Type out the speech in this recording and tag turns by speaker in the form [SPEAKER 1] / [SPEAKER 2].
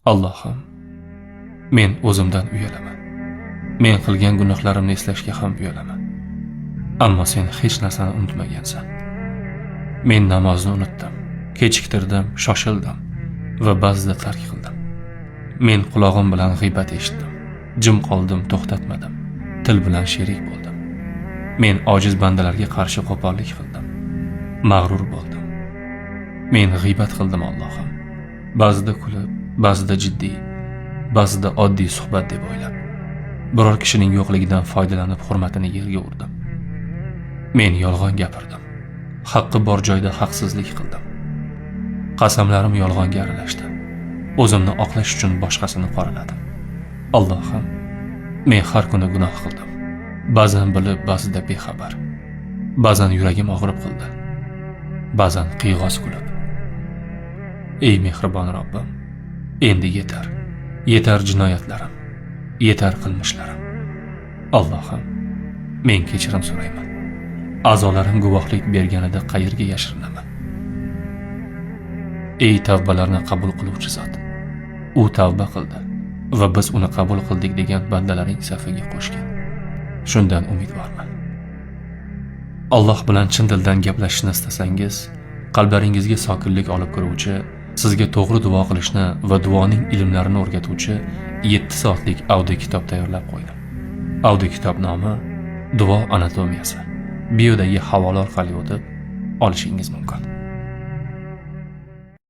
[SPEAKER 1] Allohim, men o'zimdan uyalaman. Men qilgan gunohlarimni eslashga ham uyalaman. Ammo sen hech narsani unutmagansan. Men namozni unutdim, kechiktirdim, shoshildim va ba'zida tark qildim. Men quloqim bilan g'iybat eshitdim, jim qoldim, to'xtatmadim, til bilan sherik bo'ldim. Men ojiz bandalarga qarshi qo'pollik qildim, mag'rur bo'ldim. Men g'iybat qildim Allohim. Ba'zida kulib, ba'zida jiddiy, ba'zida oddiy suhbat deb o'ylab, biror kishining yo'qligidan foydalanib hurmatini yerga urdim. Men yolg'on gapirdim. Haqqi bor joyda haqsizlik qildim. Qasamlarim yolg'onga aralashdi. O'zimni oqlash uchun boshqasini qoraladim. Allohim, men har kuni gunoh qildim. Ba'zan bilib, ba'zida bexabar. Ba'zan yuragim og'rib qildi. Ba'zan qiyg'os kulib. Ey mehribon Robbim, endi yetar. Yetar jinoyatlarim, yetar qilmishlarim. Allohim, men kechirim so'rayman. A'zolarim guvohlik berganida qayerga yashirinaman? Ey tavbalarni qabul qiluvchi zot, u tavba qildi va biz uni qabul qildik degan bandalaring safiga qo'shgin. Shundan umidvorman. Alloh bilan chin dildan gaplashishni istasangiz, qalblaringizga sokinlik olib kiruvchi, sizga to'g'ri duo qilishni va duoning ilmlarini o'rgatuvchi 7 soatlik audio kitob tayyorlab qo'ydim. Audio kitob nomi Duo anatomiyasi. Biodagi havola orqali o'tib olishingiz mumkin.